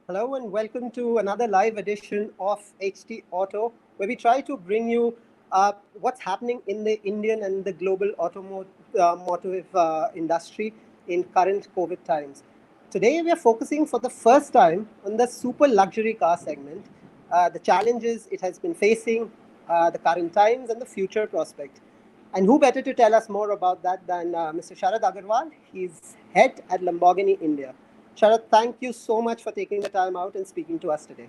Hello and welcome to another live edition of HT Auto, where we try to bring you what's happening in the Indian and the global automotive industry in current COVID times. Today, we are focusing for the first time on the super luxury car segment, the challenges it has been facing, the current times, and the future prospect. And who better to tell us more about that than Mr. Sharad Agarwal? He's head at Lamborghini India. Sharad, thank you so much for taking the time out and speaking to us today.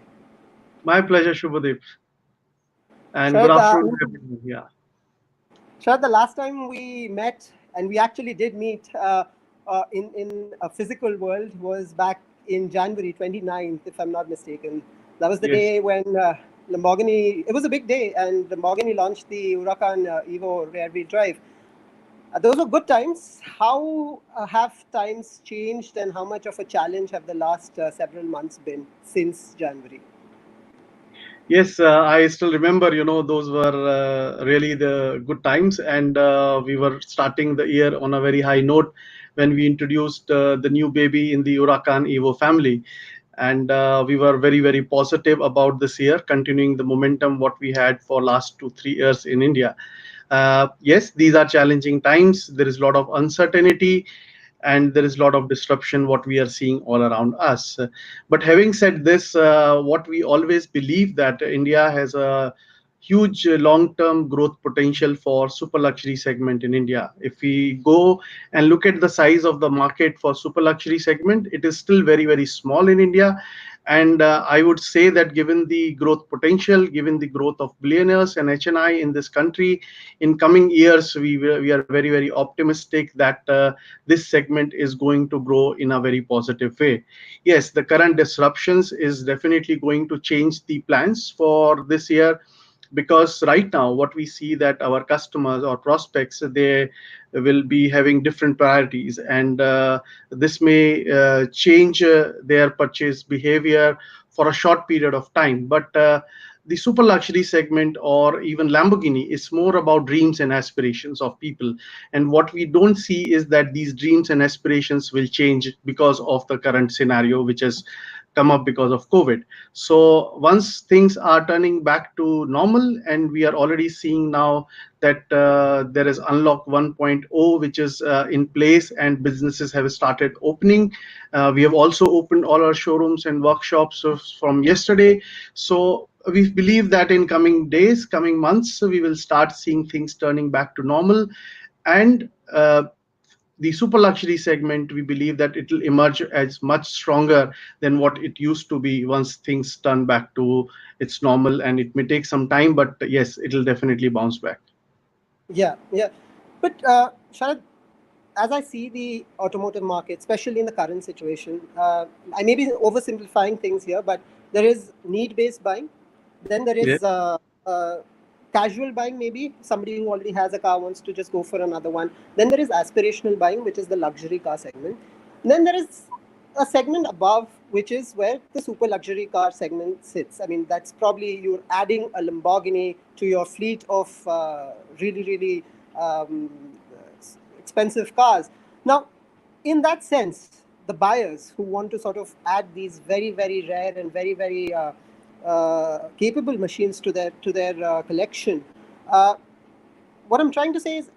My pleasure, Shubhadeep, and good Sharad, afternoon, everyone. Yeah. Sharad, the last time we met, and we actually did meet in a physical world, was back in January 29th, if I'm not mistaken. That was the Yes. day when Lamborghini, it was a big day, and Lamborghini launched the Huracan Evo rear-wheel drive. Those were good times. How have times changed, and how much of a challenge have the last several months been since January? Yes, I still remember, those were really the good times, and we were starting the year on a very high note when we introduced the new baby in the Huracan Evo family. And we were very, very positive about this year, continuing the momentum what we had for last 2, 3 years in India. Yes, these are challenging times. There is a lot of uncertainty and there is a lot of disruption what we are seeing all around us. But having said this, what we always believe that India has a huge long-term growth potential for super luxury segment in India. If we go and look at the size of the market for super luxury segment, it is still very, very small in India. And I would say that given the growth potential, given the growth of billionaires and HNI in this country, in coming years, we are very, very optimistic that this segment is going to grow in a very positive way. Yes, the current disruptions is definitely going to change the plans for this year, because right now what we see that our customers or prospects, they will be having different priorities, and this may change their purchase behavior for a short period of time. But the super luxury segment or even Lamborghini is more about dreams and aspirations of people. And what we don't see is that these dreams and aspirations will change because of the current scenario, which has come up because of COVID. So once things are turning back to normal, and we are already seeing now that there is Unlock 1.0, which is in place, and businesses have started opening. We have also opened all our showrooms and workshops from yesterday. So we believe that in coming days, coming months, we will start seeing things turning back to normal. And the super luxury segment, we believe that it will emerge as much stronger than what it used to be once things turn back to its normal. And it may take some time, but yes, it will definitely bounce back. Yeah, yeah. But Sharad, as I see the automotive market, especially in the current situation, I may be oversimplifying things here, but there is need-based buying. Then there Yeah. is casual buying, maybe somebody who already has a car wants to just go for another one. Then there is aspirational buying, which is the luxury car segment. Then there is a segment above, which is where the super luxury car segment sits. I mean, that's probably you're adding a Lamborghini to your fleet of really, really um, expensive cars. Now, in that sense, the buyers who want to sort of add these very, very rare and very, very capable machines to their collection. Uh, what I'm trying to say is,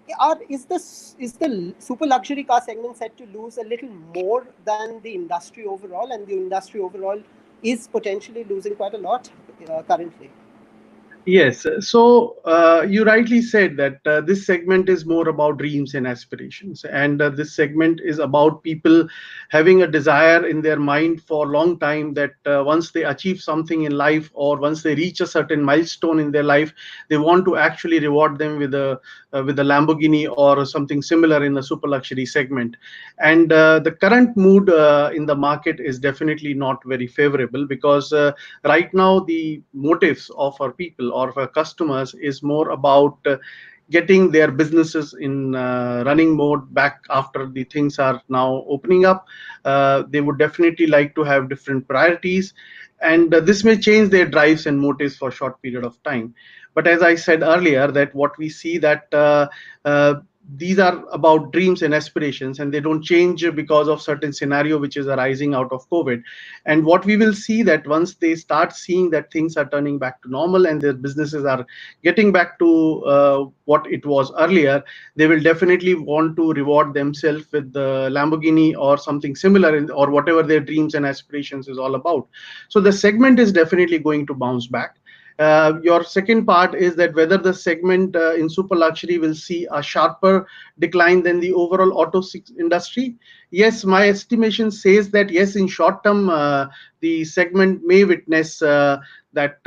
is the super luxury car segment set to lose a little more than the industry overall, and the industry overall is potentially losing quite a lot currently. Yes, so you rightly said that this segment is more about dreams and aspirations, and this segment is about people having a desire in their mind for a long time that once they achieve something in life, or once they reach a certain milestone in their life, they want to actually reward them with a Lamborghini or something similar in the super luxury segment. And the current mood in the market is definitely not very favorable, because right now the motives of our people or of our customers is more about getting their businesses in running mode back after the things are now opening up. They would definitely like to have different priorities, and this may change their drives and motives for a short period of time. But as I said earlier, that what we see that these are about dreams and aspirations, and they don't change because of certain scenario which is arising out of COVID. And what we will see, that once they start seeing that things are turning back to normal and their businesses are getting back to what it was earlier, they will definitely want to reward themselves with the Lamborghini or something similar, or whatever their dreams and aspirations is all about. So the segment is definitely going to bounce back. Your second part is that whether the segment in super luxury will see a sharper decline than the overall industry. Yes, my estimation says that yes, in short term, the segment may witness that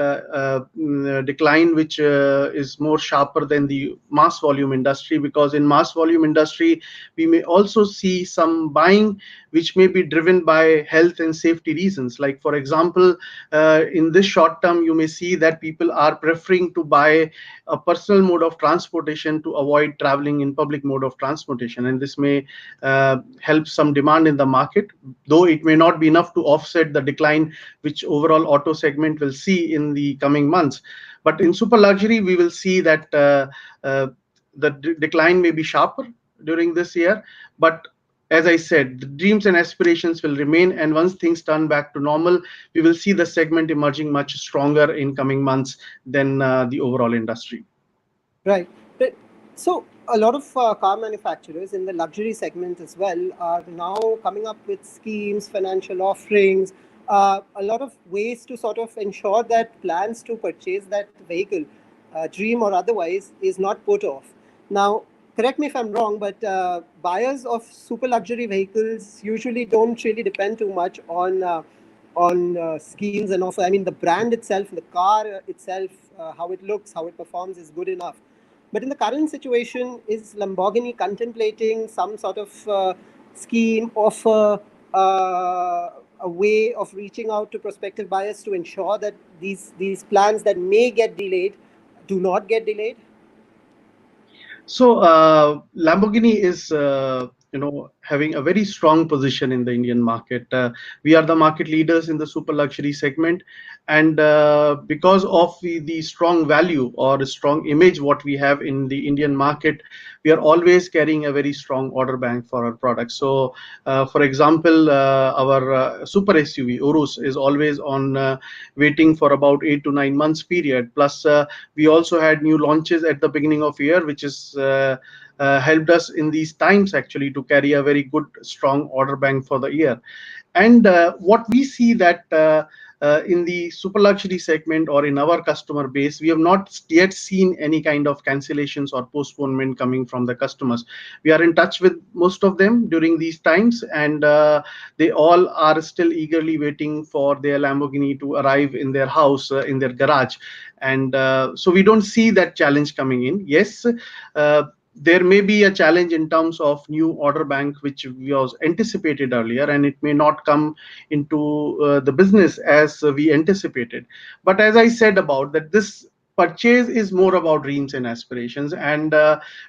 decline, which is more sharper than the mass volume industry, because in mass volume industry we may also see some buying which may be driven by health and safety reasons. Like for example, in this short term, you may see that people are preferring to buy a personal mode of transportation to avoid traveling in public mode of transportation, and this may help some demand in the market, though it may not be enough to offset the decline which overall auto segment will see in the coming months. But in super luxury, we will see that the decline may be sharper during this year. But as I said, the dreams and aspirations will remain, and once things turn back to normal, we will see the segment emerging much stronger in coming months than the overall industry. Right. But- So a lot of car manufacturers in the luxury segment as well are now coming up with schemes, financial offerings, a lot of ways to sort of ensure that plans to purchase that vehicle, dream or otherwise, is not put off. Now, correct me if I'm wrong, but buyers of super luxury vehicles usually don't really depend too much on schemes and offer. I mean, the brand itself, the car itself, how it looks, how it performs is good enough. But in the current situation, is Lamborghini contemplating some sort of scheme, offer, a way of reaching out to prospective buyers to ensure that these plans that may get delayed do not get delayed? So Lamborghini is, having a very strong position in the Indian market. We are the market leaders in the super luxury segment, and because of the strong value or strong image what we have in the Indian market, we are always carrying a very strong order bank for our products. So, for example, our super SUV Urus is always on waiting for about 8 to 9 months period. Plus, we also had new launches at the beginning of year, which is helped us in these times actually to carry a very good strong order bank for the year. And what we see that in the super luxury segment or in our customer base, we have not yet seen any kind of cancellations or postponement coming from the customers. We are in touch with most of them during these times, and they all are still eagerly waiting for their Lamborghini to arrive in their house, in their garage. And so we don't see that challenge coming in. Yes, there may be a challenge in terms of new order bank which was anticipated earlier, and it may not come into the business as we anticipated. But as I said about that, this purchase is more about dreams and aspirations, and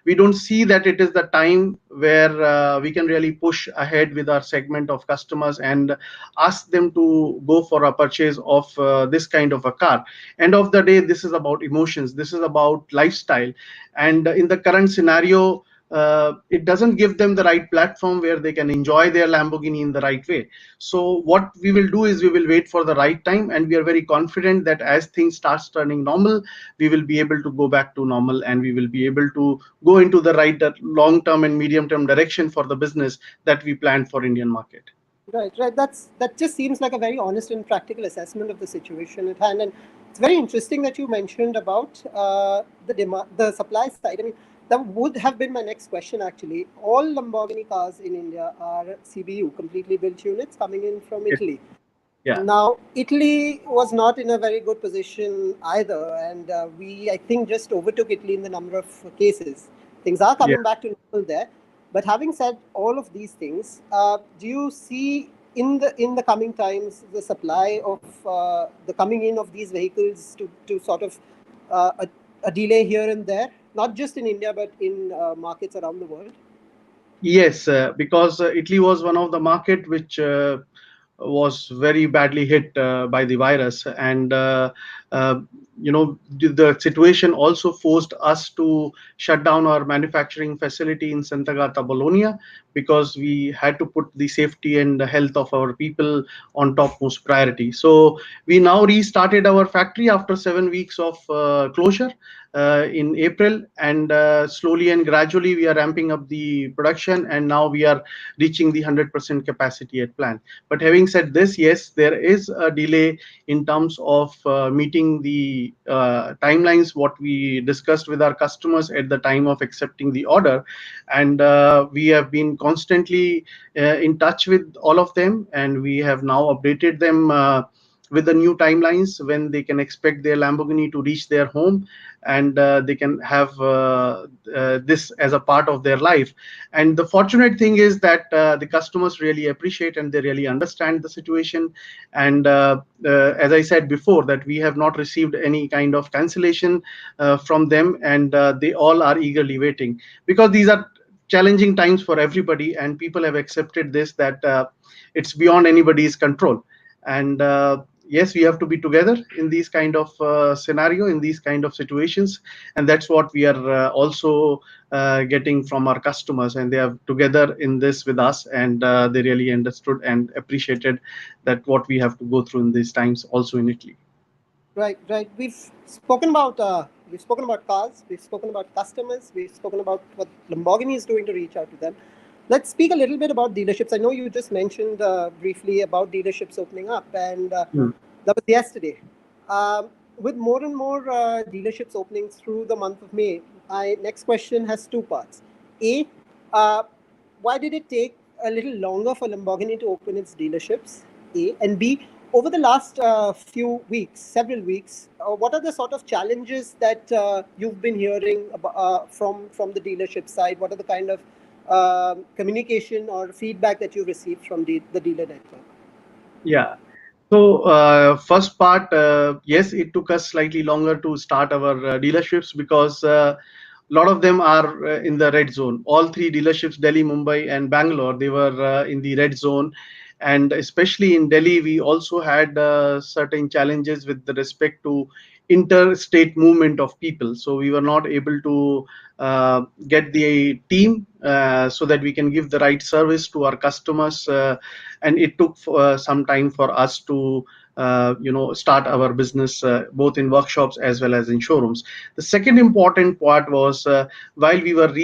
we don't see that it is the time where we can really push ahead with our segment of customers and ask them to go for a purchase of this kind of a car. End of the day, this is about emotions, this is about lifestyle, and in the current scenario, it doesn't give them the right platform where they can enjoy their Lamborghini in the right way. So what we will do is we will wait for the right time, and we are very confident that as things starts turning normal, we will be able to go back to normal, and we will be able to go into the right long term and medium term direction for the business that we planned for Indian market. Right, right. That just seems like a very honest and practical assessment of the situation at hand, and it's very interesting that you mentioned about the supply side. I mean, that would have been my next question actually. All Lamborghini cars in India are CBU, completely built units, coming in from Yes. Italy. Yeah. Now, Italy was not in a very good position either, and we, I think, just overtook Italy in the number of cases. Things are Yeah. coming back to normal there. But having said all of these things, do you see in the coming times the supply of the coming in of these vehicles to sort of a delay here and there, not just in India but in markets around the world? Yes, because Italy was one of the market which was very badly hit by the virus, and the situation also forced us to shut down our manufacturing facility in Santa Gata, Bologna, because we had to put the safety and the health of our people on topmost priority. So we now restarted our factory after 7 weeks of closure in April, and slowly and gradually we are ramping up the production, and now we are reaching the 100% capacity at plant. But having said this, yes, there is a delay in terms of meeting the timelines what we discussed with our customers at the time of accepting the order, and we have been constantly in touch with all of them, and we have now updated them with the new timelines when they can expect their Lamborghini to reach their home, and they can have this as a part of their life. And the fortunate thing is that the customers really appreciate and they really understand the situation. And as I said before, that we have not received any kind of cancellation from them, and they all are eagerly waiting, because these are challenging times for everybody, and people have accepted this, that it's beyond anybody's control. And yes, we have to be together in these kind of scenario, in these kind of situations, and that's what we are also getting from our customers, and they are together in this with us, and they really understood and appreciated that what we have to go through in these times also in Italy. Right, right. We've spoken about cars. We've spoken about customers. We've spoken about what Lamborghini is doing to reach out to them. Let's speak a little bit about dealerships. I know you just mentioned briefly about dealerships opening up, and Hmm. that was yesterday. With more and more dealerships opening through the month of May, my next question has two parts. A, uh, why did it take a little longer for Lamborghini to open its dealerships? A, and B, over the last few weeks, several weeks, what are the sort of challenges that you've been hearing from the dealership side? What are the kind of communication or feedback that you received from the dealer network? Yeah. So, first part, yes, it took us slightly longer to start our dealerships, because a lot of them are in the red zone. All three dealerships, Delhi, Mumbai, and Bangalore, they were in the red zone. And especially in Delhi, we also had certain challenges with the respect to interstate movement of people. So we were not able to get the team so that we can give the right service to our customers. And it took some time for us to start our business both in workshops as well as in showrooms. The second important part was, while we were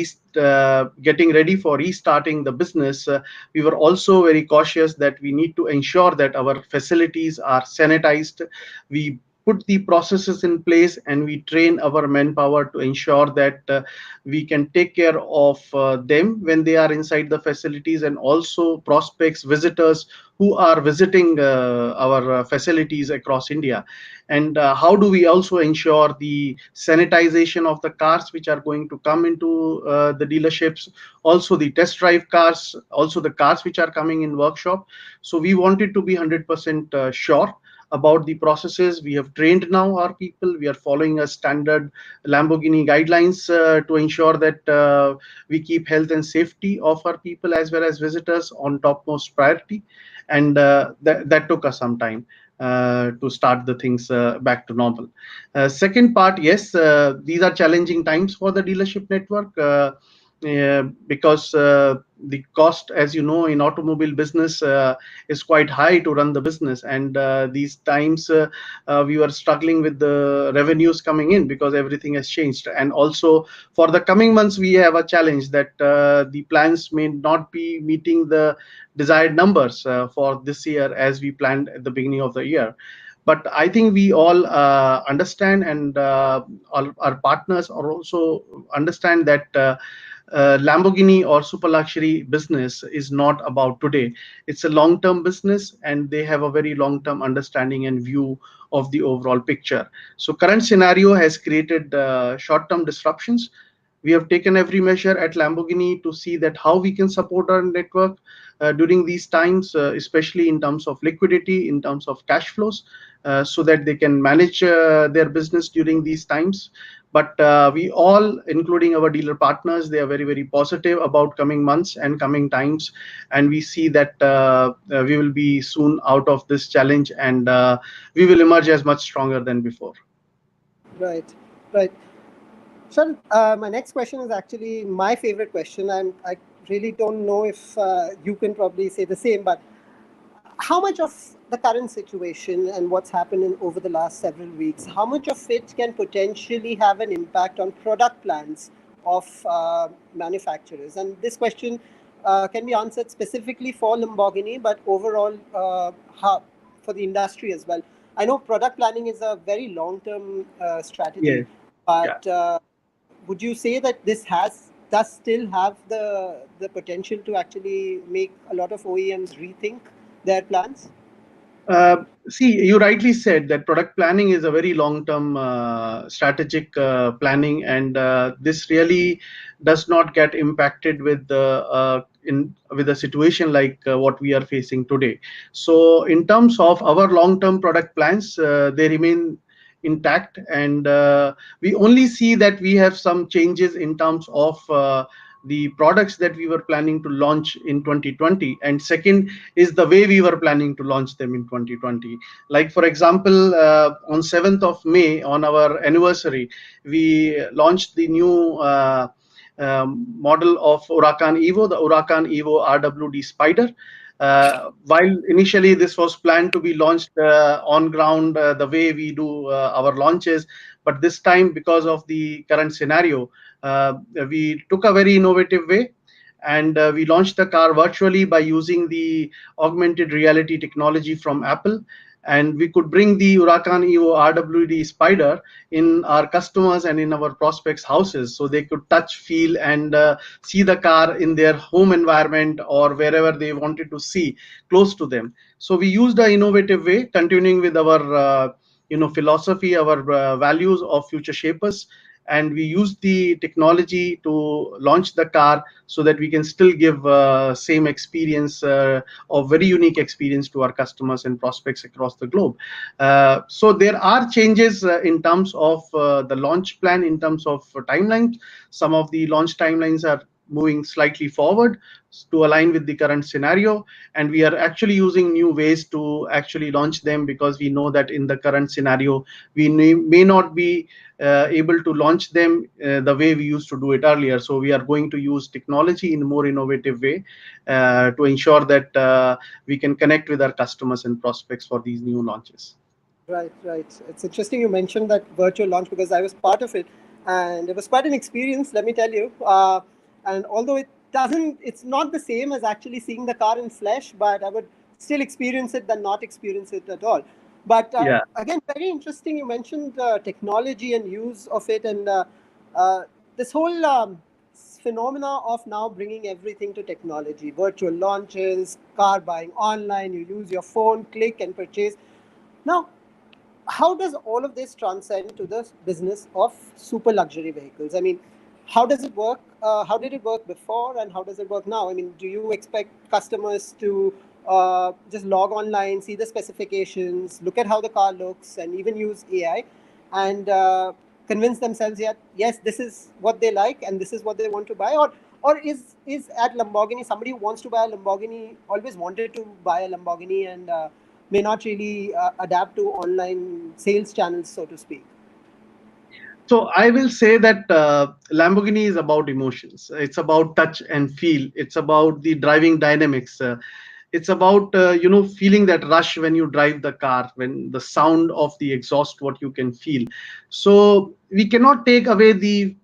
getting ready for restarting the business, we were also very cautious that we need to ensure that our facilities are sanitized. We put the processes in place, and we train our manpower to ensure that we can take care of them when they are inside the facilities, and also prospects, visitors who are visiting our facilities across India. And how do we also ensure the sanitization of the cars which are going to come into the dealerships, also the test drive cars, also the cars which are coming in workshop. So we wanted to be 100% sure about the processes. We have trained now our people. We are following a standard Lamborghini guidelines to ensure that we keep health and safety of our people as well as visitors on topmost priority. And that took us some time to start the things back to normal. Second part, yes, these are challenging times for the dealership network. Because the cost, as you know, in automobile business is quite high to run the business, and these times we were struggling with the revenues coming in because everything has changed. And also for the coming months, we have a challenge that the plans may not be meeting the desired numbers for this year as we planned at the beginning of the year. But I think we all understand, and our partners are also understand that Lamborghini or super luxury business is not about today. It's a long-term business, and they have a very long-term understanding and view of the overall picture. So current scenario has created short-term disruptions. We have taken every measure at Lamborghini to see that how we can support our network during these times, especially in terms of liquidity, in terms of cash flows, so that they can manage their business during these times. But we all, including our dealer partners, they are very, very positive about coming months and coming times. And we see that we will be soon out of this challenge, and we will emerge as much stronger than before. Right, right. Sure. My next question is actually my favorite question, and I really don't know if you can probably say the same. But how much of the current situation and what's happened over the last several weeks, how much of it can potentially have an impact on product plans of manufacturers? And this question can be answered specifically for Lamborghini, but overall for the industry as well. I know product planning is a very long-term strategy, Yes. Yeah. but would you say that this does still have the potential to actually make a lot of OEMs rethink their plans? See, you rightly said that product planning is a very long-term strategic planning, and this really does not get impacted with the in with a situation like what we are facing today. So, in terms of our long-term product plans, they remain intact, and we only see that we have some changes in terms of the products that we were planning to launch in 2020, and second is the way we were planning to launch them in 2020. Like for example, on 7th of May, on our anniversary, we launched the new model of Huracan Evo, the Huracan Evo RWD Spider. While initially this was planned to be launched on ground the way we do our launches, but this time, because of the current scenario, we took a very innovative way, and we launched the car virtually by using the augmented reality technology from Apple. And we could bring the Huracan Evo RWD Spider in our customers and in our prospects' houses, so they could touch, feel, and see the car in their home environment or wherever they wanted to see close to them. So we used an innovative way, continuing with our philosophy, our values of future shapers, and we used the technology to launch the car so that we can still give same experience or very unique experience to our customers and prospects across the globe. So there are changes in terms of the launch plan, in terms of timelines. Some of the launch timelines are moving slightly forward to align with the current scenario, and we are actually using new ways to actually launch them, because we know that in the current scenario we may not be able to launch them the way we used to do it earlier. So we are going to use technology in a more innovative way to ensure that we can connect with our customers and prospects for these new launches. Right, right. It's interesting you mentioned that virtual launch because I was part of it, and it was quite an experience, let me tell you. And although it's not the same as actually seeing the car in flesh, but I would still experience it than not experience it at all. But Yeah. again, very interesting. You mentioned technology and use of it, and uh, this whole phenomena of now bringing everything to technology, virtual launches, car buying online. You use your phone, click and purchase. Now, how does all of this transcend to the business of super luxury vehicles? I mean, how does it work? How did it work before, and how does it work now? I mean, do you expect customers to just log online, see the specifications, look at how the car looks, and even use AI and convince themselves that yes, this is what they like and this is what they want to buy? Or is at Lamborghini somebody who wants to buy a Lamborghini always wanted to buy a Lamborghini and may not really adapt to online sales channels, so to speak? So I will say that Lamborghini is about emotions. It's about touch and feel. It's about the driving dynamics. It's about feeling that rush when you drive the car, when the sound of the exhaust, what you can feel. So we cannot take away the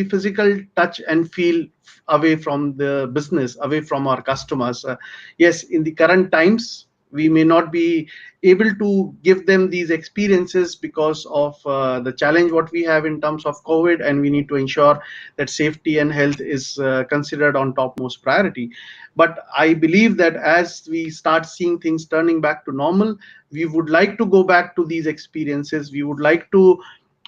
physical touch and feel away from the business, away from our customers. Yes, in the current times we may not be able to give them these experiences because of the challenge what we have in terms of COVID, and we need to ensure that safety and health is considered on topmost priority. But I believe that as we start seeing things turning back to normal, we would like to go back to these experiences. We would like to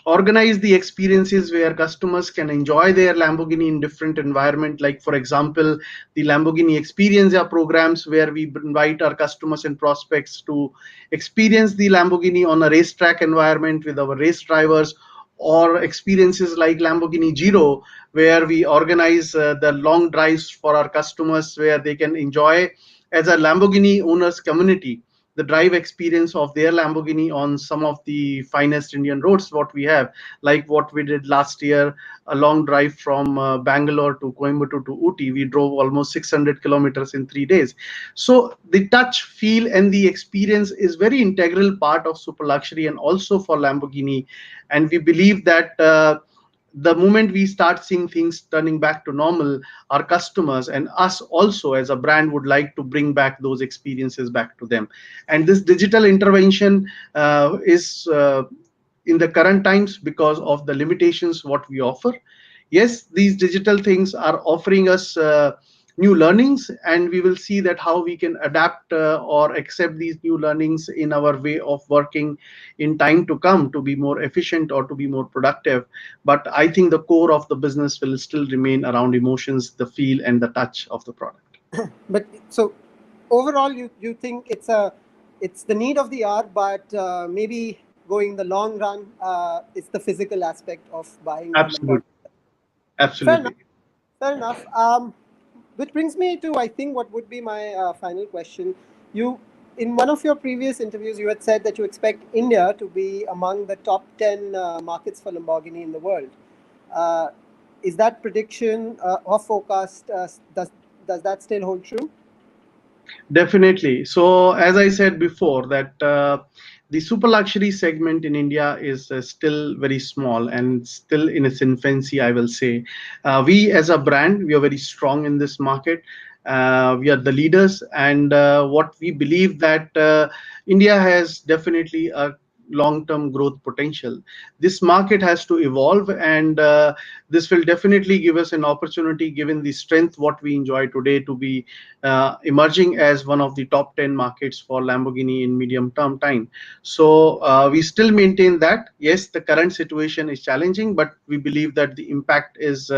organize the experiences where customers can enjoy their Lamborghini in different environment. Like for example, the Lamborghini Experienza programs, where we invite our customers and prospects to experience the Lamborghini on a racetrack environment with our race drivers, or experiences like Lamborghini Giro, where we organize the long drives for our customers, where they can enjoy as a Lamborghini owners community the drive experience of their Lamborghini on some of the finest Indian roads what we have, like what we did last year, a long drive from Bangalore to Coimbatore to Ooty. We drove almost 600 kilometers in 3 days. So the touch, feel, and the experience is very integral part of super luxury and also for Lamborghini. And we believe that the moment we start seeing things turning back to normal, our customers and us also as a brand would like to bring back those experiences back to them. And this digital intervention is in the current times because of the limitations what we offer. Yes, these digital things are offering us new learnings, and we will see that how we can adapt or accept these new learnings in our way of working in time to come to be more efficient or to be more productive. But I think the core of the business will still remain around emotions, the feel, and the touch of the product. But so overall, you think it's the need of the hour, but maybe going the long run, it's the physical aspect of buying a Lamborghini. Absolutely. Fair enough. Absolutely. Fair enough. Which brings me to, I think, what would be my final question. You, in one of your previous interviews, you had said that you expect India to be among the top 10 markets for Lamborghini in the world. Uh, is that prediction or forecast, does that still hold true? Definitely. So, as I said before, that the super luxury segment in India is still very small and still in its infancy, I will say. We, as a brand, we are very strong in this market. We are the leaders, and what we believe that India has definitely a long-term growth potential. This market has to evolve, and this will definitely give us an opportunity, given the strength what we enjoy today, to be emerging as one of the top 10 markets for Lamborghini in medium term time. So we still maintain that yes, the current situation is challenging, but we believe that the impact is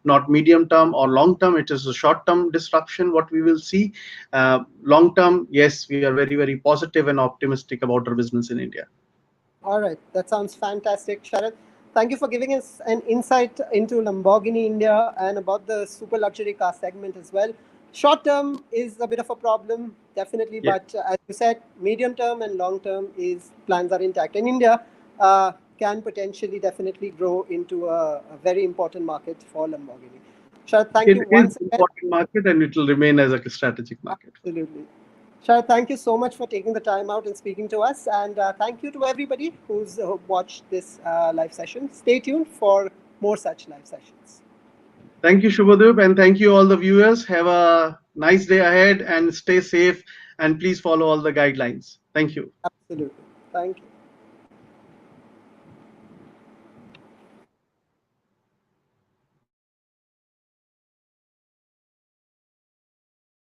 not medium term or long term. It is a short term disruption what we will see. Long term, yes, we are very very positive and optimistic about our business in India. All right, that sounds fantastic, Sharad. Thank you for giving us an insight into Lamborghini India and about the super luxury car segment as well. Short term is a bit of a problem, definitely, Yeah. but as you said, medium term and long term is plans are intact. And India can potentially definitely grow into a very important market for Lamborghini. Sharad, thank It you is once an again. important market and it will remain as a strategic market. Absolutely. Sharad, thank you so much for taking the time out and speaking to us. And thank you to everybody who's watched this live session. Stay tuned for more such live sessions. Thank you, Shubhadev, and thank you all the viewers. Have a nice day ahead and stay safe, and please follow all the guidelines. Thank you. Absolutely. Thank you.